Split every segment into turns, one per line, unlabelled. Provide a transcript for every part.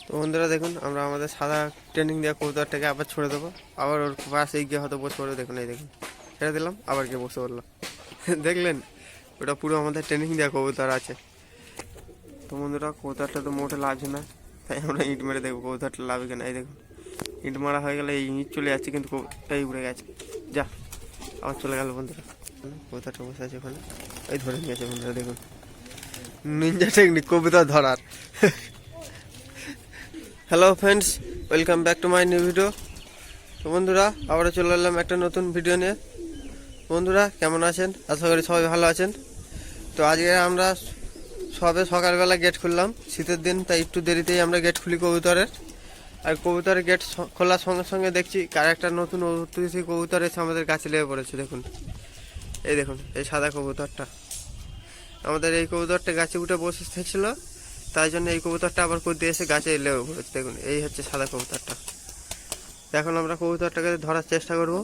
তো বন্ধুরা দেখুন, আমরা আমাদের সাদা ট্রেনিং দেওয়া কবুতরটাকে আবার ছড়ে দেবো। আবার ওর পাশে গিয়ে হয়তো বসে পড়বে। দেখুন, এই দেখুন, ছেড়ে দিলাম, আবার গিয়ে বসে পড়লাম। দেখলেন, ওটা পুরো আমাদের ট্রেনিং দেওয়া কবুতর আছে। তো বন্ধুরা, কবুতরটা তো মোটে লাগছে না, তাই আমরা ইট মেরে দেখবো কবুতরটা লাভে কিনা। এই দেখুন, ইট মারা হয়ে গেলে এই ইট চলে যাচ্ছে, কিন্তু এই উড়ে গেছে। যা, আবার চলে গেল বন্ধুরা। কবুতরটা বসে আছে ওখানে, এই ধরে নিয়ে গেছে বন্ধুরা। দেখুন, নিনজা টেকনিক কবুতর ধরার। Hello friends, welcome back to my new video. তো বন্ধুরা, আবারও চলে এলাম একটা নতুন ভিডিও নিয়ে। বন্ধুরা কেমন আছেন? আশা করি সবাই ভালো আছেন। তো আজকে আমরা সবে সকালবেলা গেট খুললাম, শীতের দিন, তাই একটু দেরিতেই আমরা গেট খুলি কবুতরের। আর কবুতরের গেট খোলার সঙ্গে সঙ্গে দেখছি কার একটা নতুন অতিথি কবুতর এসে আমাদের গাছে লেগে পড়েছে। দেখুন, এই দেখুন, এই সাদা কবুতরটা। আমাদের এই কবুতরটা গাছে উঠে বসে ছিল, তাই জন্য এই কবুতরটা আবার করতে এসে গাছে লেগে পড়েছে। দেখুন, এই হচ্ছে সাদা কবুতরটা। এখন আমরা কবুতরটাকে ধরার চেষ্টা করব,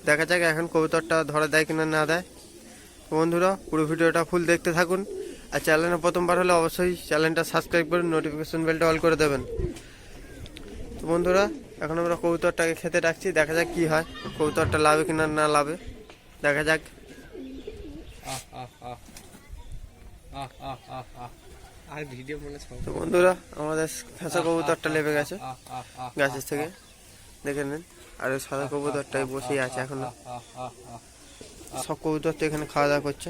দেখা যাক এখন কবুতরটা ধরা দেয় কিনা না দেয়। বন্ধুরা, পুরো ভিডিওটা ফুল দেখতে থাকুন। আর চ্যানেলে প্রথমবার হলে অবশ্যই চ্যানেলটা সাবস্ক্রাইব করে নোটিফিকেশন বেলটা অল করে দেবেন। তো বন্ধুরা, এখন আমরা কবুতরটাকে খেতে ডাকছি, দেখা যাক কি হয়, কবুতরটা লাভে কিনা না লাভে, দেখা যাক।
আর ভিডিও মনে
তো বন্ধুরা, আমাদের ফেঁসা কবুতরটা লেবে গেছে গাছের থেকে, দেখে নেন। আর ওই সাদা কবুতরটাই বসেই আছে এখনো। সব কবুতর তো এখানে খাওয়া দাওয়া করছে।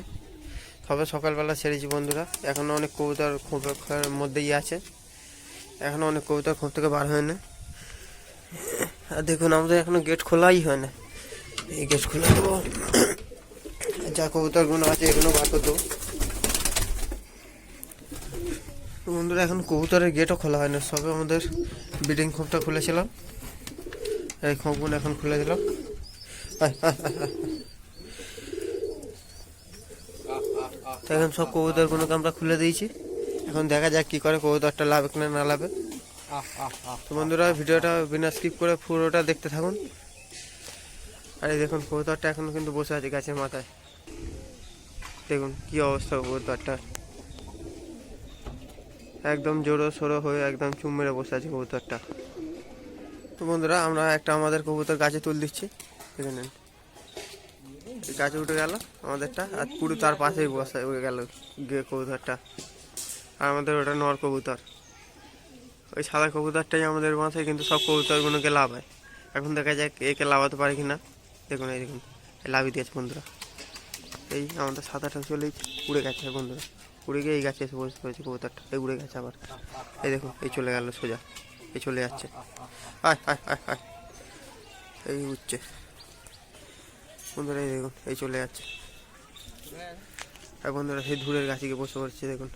সবে সকালবেলা ছেড়েছি বন্ধুরা, এখনো অনেক কবুতর খোপের মধ্যেই আছে, এখনো অনেক কবুতর খোপ থেকে বার হয় না। আর দেখুন, আমাদের এখনো গেট খোলাই হয় না। এই গেট খুলে দেবো, যা কবুতরগুলো আছে এগুলো বার করে দেবো। বন্ধুরা, এখন কবুতরের গেটও খোলা হয় না, সবে আমাদের ব্রিডিং খোপটা খুলেছিলাম, এই খোপগুলো এখন খুলে দিলাম। এখন সব কবুতরগুলোকে আমরা খুলে দিয়েছি। এখন দেখা যাক কি করে, কবুতরটা লাভে কিনা না লাভে। তো বন্ধুরা, ভিডিওটা বিনা স্কিপ করে পুরোটা দেখতে থাকুন। আর এই দেখুন, কবুতরটা এখনো কিন্তু বসে আছে গাছের মাথায়। দেখুন কি অবস্থা কবুতরটা, একদম জোরো সোরো হয়ে একদম চুম মেরে বসে আছে কবুতরটা। তো বন্ধুরা, আমরা একটা আমাদের কবুতর গাছে তুল দিচ্ছি, দেখে নেন। গাছে উঠে গেল আমাদেরটা, আর পুরো তার পাশেই বসে উঠে গেল গিয়ে কবুতরটা। আর আমাদের ওটা নর কবুতর, ওই সাদা কবুতরটাই আমাদের মাথায়, কিন্তু সব কবুতরগুলোকে লাভায়। এখন দেখা যাক একে লাভাতে পারে কিনা। দেখুন, এই দেখুন, লাভিয়ে দিয়েছে বন্ধুরা। এই আমাদের সাদাটা চলে উড়ে গেছে বন্ধুরা, উড়ে গিয়ে এই গাছে এসে বসে পড়েছে কবুতরটা। এই উড়ে গেছে আবার, এই দেখুন, এই চলে গেল সোজা, এই চলে যাচ্ছে। আয় আয় আয় আয়, এই উঠছে বন্ধুরা, এই দেখুন, এই চলে যাচ্ছে। আর বন্ধুরা, সেই ধূরের গাছে গিয়ে বসে পড়ছে। দেখুন,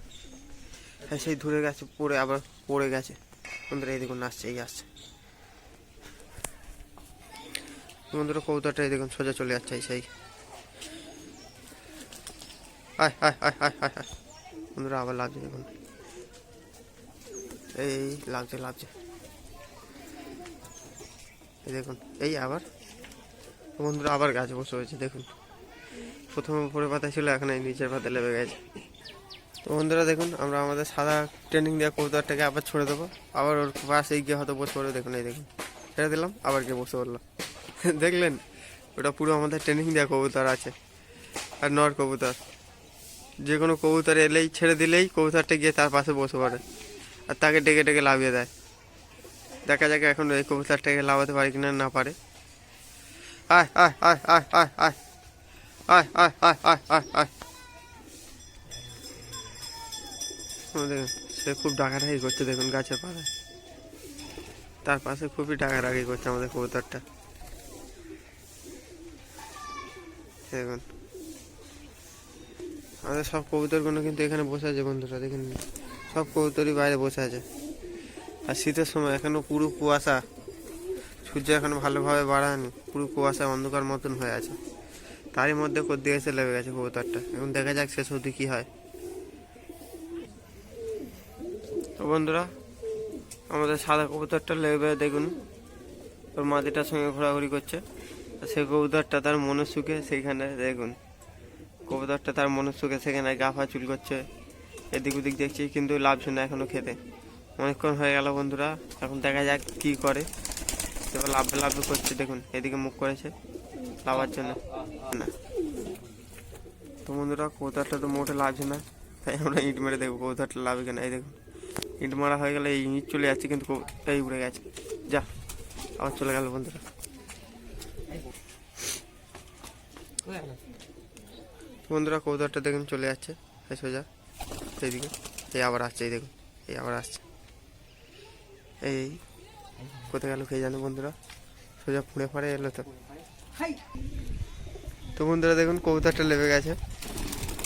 হ্যাঁ, সেই ধূরের গাছে পড়ে আবার পড়ে গেছে বন্ধুরা। এই দেখুন, আসছে, এই আসছে বন্ধুরা, কবুতরটা এই দেখুন সোজা চলে যাচ্ছে। সেই আয় আয় আয় আয় আয় আয় বন্ধুরা, আবার লাগছে। দেখুন, এই লাগছে লাগছে, এই দেখুন, এই আবার বন্ধুরা আবার গাছে বসে হয়েছে। দেখুন, প্রথমে উপরে পাতা ছিল, এখন এই নিচের পাতা লেবে গেছে। তো বন্ধুরা দেখুন, আমরা আমাদের সাদা ট্রেনিং দেওয়া কবুতরটাকে আবার ছড়ে দেবো, আবার ওর পাশে গিয়ে হয়তো বসে পড়বে। দেখুন, এই দেখুন, ছেড়ে দিলাম, আবার গিয়ে বসে পড়লাম। দেখলেন, ওটা পুরো আমাদের ট্রেনিং দেওয়া কবুতর আছে। আর নর কবুতর, যে কোনো কবুতর এলেই ছেড়ে দিলেই কবুতরটা গিয়ে তার পাশে বসে পড়ে, আর তাকে ডেকে ডেকে লাভিয়ে দেয়। দেখা যাক এখন এই কবুতরটাকে লাভাতে পারে কিনা না পারে। আয় আয় আয় আয় আয় আয় আয় আয় আয় আয় আয় আয়, দেখুন, সে খুব ডাকাডাকি করছে। দেখুন, গাছের পাড়ায় তার পাশে খুবই ডাকাডাকি করছে আমাদের কবুতরটা। দেখুন, আমাদের সব কবুতরগুলো কিন্তু এখানে বসে আছে বন্ধুরা। দেখুন, সব কবুতরই বাইরে বসে আছে। আর শীতের সময় এখনো পুরো কুয়াশা, সূর্য এখনো ভালোভাবে বাড়ায়নি, পুরো কুয়াশা অন্ধকার মতন হয়ে আছে। তারই মধ্যে কোদ্দি এসে লেগে গেছে কবুতরটা। এখন দেখা যাক শেষ অবধি কী হয়। তো বন্ধুরা, আমাদের সাদা কবুতরটা লেবে দেখুন, ওর মাদিটার সঙ্গে ঘোরাঘুরি করছে। সে কবুতরটা তার মনের সুখে সেইখানে, দেখুন, কবুতরটা তার মনের সুখে সেখানে গা ফা চুল করছে, এদিক ওদিক দেখছি, কিন্তু লাভ না এখনো খেতে। অনেকক্ষণ হয়ে গেল বন্ধুরা, এখন দেখা যাক কি করে। এবার লাভে লাভে করছে, দেখুন এদিকে মুখ করেছে লাভার জন্য না। তো বন্ধুরা কৌতারটা তো মোটে লাগছে না, তাই আমরা ইট মেরে দেখবো কৌতারটা লাভে কেনা। এই দেখুন ইট মারা হয়ে গেলে এই ইট চলে যাচ্ছে, কিন্তু এই উড়ে গেছে, যা আবার চলে গেল বন্ধুরা। বন্ধুরা কৌতারটা দেখুন চলে যাচ্ছে এই সোজা এইদিকে, এই আবার আসছে, এই দেখুন এই আবার আসছে, এই কোথায় গেল কে জানে বন্ধুরা, সোজা ফুঁড়ে ফাড়ে এলো তো। তো বন্ধুরা দেখুন কবুতরটা লেবে গেছে,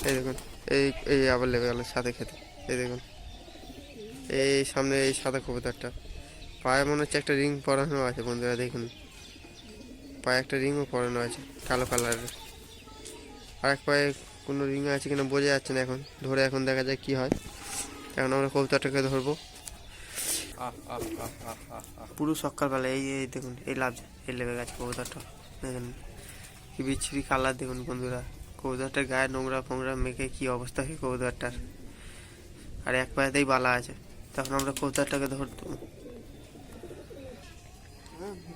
এই দেখুন এই এই আবার লেবে গেল সাথে খেতে। এই দেখুন এই সামনে এই সাদা কবুতরটা পায়ে মনে হচ্ছে একটা রিং পরানো আছে বন্ধুরা, দেখুন পায়ে একটা রিংও পরানো আছে কালো কালারের, আর এক পায়ে কোনো রিং আছে কিনা বোঝা যাচ্ছে না এখন, ধরে এখন দেখা যায় কি হয়। এখন আমরা কবুতরটাকে ধরবো পুরো সকালবেলা। এই এই দেখুন এই লাভছে, এই লেবে গেছে কবুতরটা, দেখুন কি বিচ্ছিরি কালার দেখুন বন্ধুরা। কবুতরটার গায়ে নোংরা ফোংরা মেখে কি অবস্থা হয় কবুতরটার, আর এক পায়েতেই বালা আছে। তখন আমরা কবুতরটাকে ধরতো।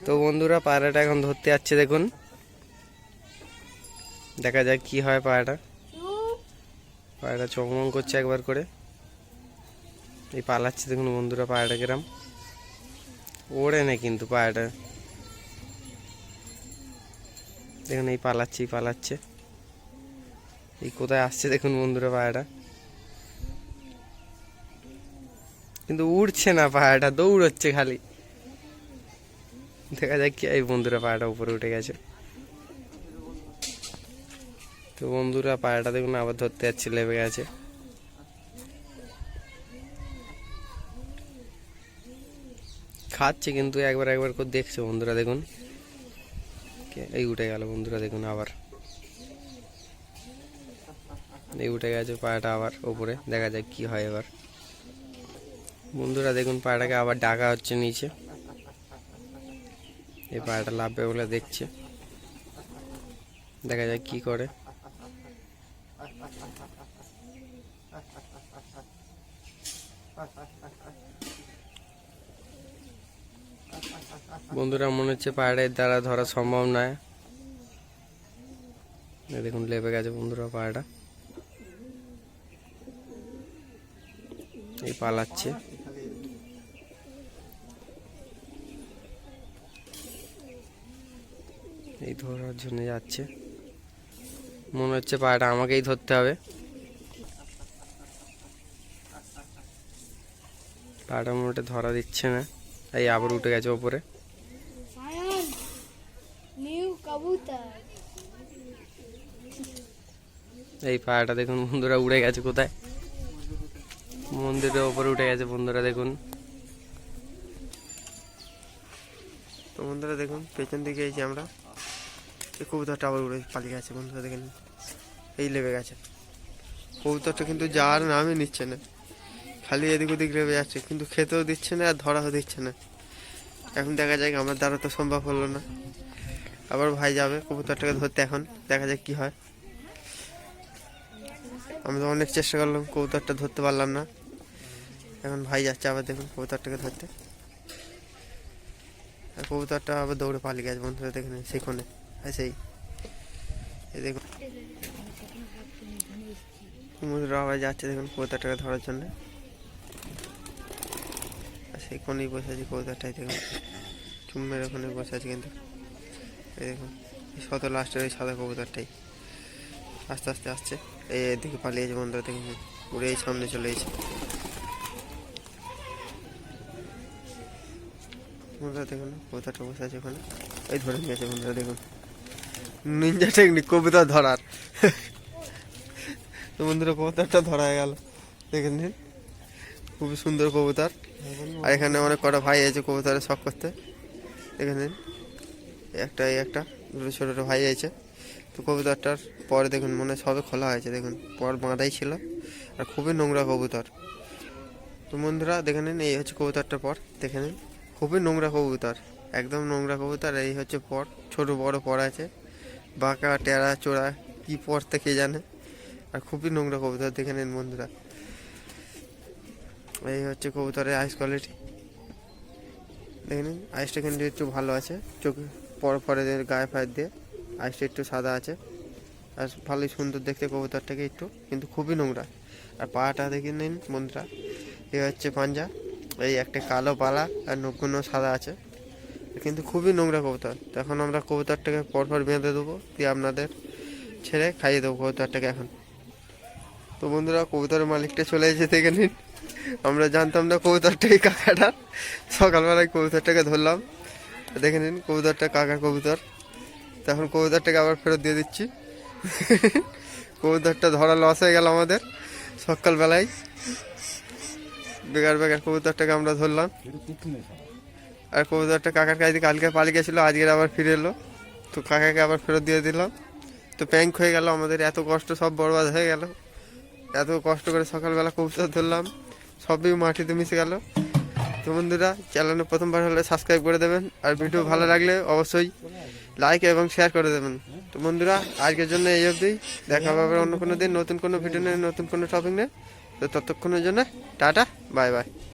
তো বন্ধুরা পায়রাটা এখন ধরতে যাচ্ছে, দেখুন দেখা যাক কি হয়। পায়রাটা চকমক করছে একবার করে, এই পালাচ্ছে দেখুন বন্ধুরা পায়রাটা কিরম ওড়ে না, কিন্তু পায়রাটা দেখুন এই পালাচ্ছে, এই কোথায় আসছে দেখুন বন্ধুরা পায়রাটা, কিন্তু উড়ছে না পায়রাটা, দৌড়চ্ছে খালি। দেখা যাক কি এই বন্ধুরা পায়রাটা উপরে উঠে গেছে। তো বন্ধুরা পায়রাটা দেখুন আবার ধরতে যাচ্ছে, লেবে গেছে। খাচ্ছে কিন্তু একবার একবার করে দেখছে বন্ধুরা, দেখুন এই উঠে গেল বন্ধুরা, দেখুন আবার এই উঠে গেছে পায়রাটা আবার উপরে, দেখা যাক কি হয় এবার। বন্ধুরা দেখুন পায়রাটাকে আবার ডাকা হচ্ছে নিচে, এই পায়রাটা লাভবে বলে দেখছে, দেখা যাক কি করে। বন্ধুরা মনে হচ্ছে পায়রার দ্বারা ধরা সম্ভব নয়, দেখুন লেবে গেছে বন্ধুরা পায়রাটা, এই পালাচ্ছে। এই ধরার জন্য যাচ্ছে, মনে হচ্ছে পায়রাটা আমাকেই ধরতে হবে। পায়রাটা মনে হচ্ছে ধরা দিচ্ছে না, এই আবার উঠে গেছে ওপরে। এই পায়রাটা দেখুন বন্ধুরা উড়ে গেছে কোথায়, মন্দিরের ওপরে উঠে গেছে বন্ধুরা দেখুন। তো বন্ধুরা দেখুন পেছন দিকে এই যে আমরা এই কবুতরটা আবার উড়ে পালিয়ে গেছে বন্ধুরা, দেখেন এই লেবে গেছে কবুতরটা, কিন্তু যাওয়ার নামই নিচ্ছে না, খালি এদিক ওদিক লেবে যাচ্ছে, কিন্তু খেতেও দিচ্ছে না আর ধরাও দিচ্ছে না। এখন দেখা যায় আমার দ্বারা তো সম্ভব হলো না, আবার ভাই যাবে কবুতরটাকে ধরতে, এখন দেখা যাক কি হয়। আমি তো অনেক চেষ্টা করলাম কবুতরটা ধরতে পারলাম না, এখন ভাই যাচ্ছে আবার দেখুন কবুতরটাকে ধরতে, আর কবুতরটা আবার দৌড়ে পালিয়ে গেছে বন্ধুরা, দেখেন সেখানে সেই এই দেখুন বন্ধুরা আবার যাচ্ছে দেখুন কবুতরটাকে ধরার জন্য, আর সেই কোণেই বসে আছে কবুতরটাই, দেখুন চুম্মের ওখানে বসে আছে, কিন্তু এই দেখুন শত লাস্টের ওই সাদা কবুতরটাই আস্তে আস্তে আসছে, এই এদিকে পালিয়েছে বন্ধুরা, দেখুন উড়ে এই সামনে চলে এসেছে বন্ধুরা, দেখুন কবুতরটা বসে আছে ওখানে, এই ধরে নিয়েছে বন্ধুরা, দেখুন নিনজা টেকনিক কবুতর ধরার। তো বন্ধুরা কবুতরটা ধরা হয়ে গেল, দেখেন খুবই সুন্দর কবুতর, আর এখানে অনেক কটা ভাই আছে কবুতরের শখ করতে, দেখে নিন একটা এই একটা দুটো ছোটো ছোটো ভাই আছে। তো কবুতরটার পরে দেখুন মনে সবে খোলা হয়েছে, দেখুন পর বাঁধাই ছিল, আর খুবই নোংরা কবুতর। তো বন্ধুরা দেখে নিন এই হচ্ছে কবুতরটার পর, দেখে নিন খুবই নোংরা কবুতর, একদম নোংরা কবুতর। এই হচ্ছে পর, ছোট বড় পর আছে, বাঁকা টেরা চোরা কি পরতে কে জানে, আর খুবই নোংরা কবুতর দেখে নিন বন্ধুরা। এই হচ্ছে কবুতরের আইস কোয়ালিটি। দেখে নিন আইসটা কিন্তু একটু ভালো আছে, চোখে পরে গায়ে ফায়ে দিয়ে আইসটা একটু সাদা আছে, আর ভালোই সুন্দর দেখতে কবুতরটাকে একটু, কিন্তু খুবই নোংরা। আর পাটা দেখে নিন বন্ধুরা, এই হচ্ছে পাঞ্জা, এই একটা কালো পালা আর নখগুলো সাদা আছে, কিন্তু খুবই নোংরা কবুতর। তো এখন আমরা কবুতরটাকে পরপর বেঁধে দেবো, দিয়ে আপনাদের ছেড়ে খাইয়ে দেবো কবুতরটাকে এখন। তো বন্ধুরা কবুতরের মালিকটা চলে এসে দেখে নিন, আমরা জানতাম না কবুতরটাই কাকাটা, সকালবেলায় কবুতরটাকে ধরলাম। দেখে নিন কবুতরটা কাকার কবুতর। তখন কবুতরটাকে আবার ফেরত দিয়ে দিচ্ছি। কবুতরটা ধরা লস হয়ে গেল আমাদের সকালবেলায়, বেকার কবুতরটাকে আমরা ধরলাম। আর কবুতরটা কাকার কাছে কালকে পালিয়ে গেছিলো, আজকের আবার ফিরে এলো, তো কাকাকে আবার ফেরত দিয়ে দিলাম। তো প্যাঙ্ক হয়ে গেল আমাদের, এত কষ্ট সব বরবাদ হয়ে গেল। এত কষ্ট করে সকালবেলা কবুতর ধরলাম, সবই মাটিতে মিশে গেল। তো বন্ধুরা চ্যানেলে প্রথমবার হলে সাবস্ক্রাইব করে দেবেন, আর ভিডিও ভালো লাগলে অবশ্যই লাইক এবং শেয়ার করে দেবেন। তো বন্ধুরা আজকের জন্য এই অবধি, দেখা হবে অন্য কোনো দিন নতুন কোনো ভিডিও নিয়ে, নতুন কোনো টপিক নিয়ে। তো ততক্ষণের জন্য টাটা, বাই বাই।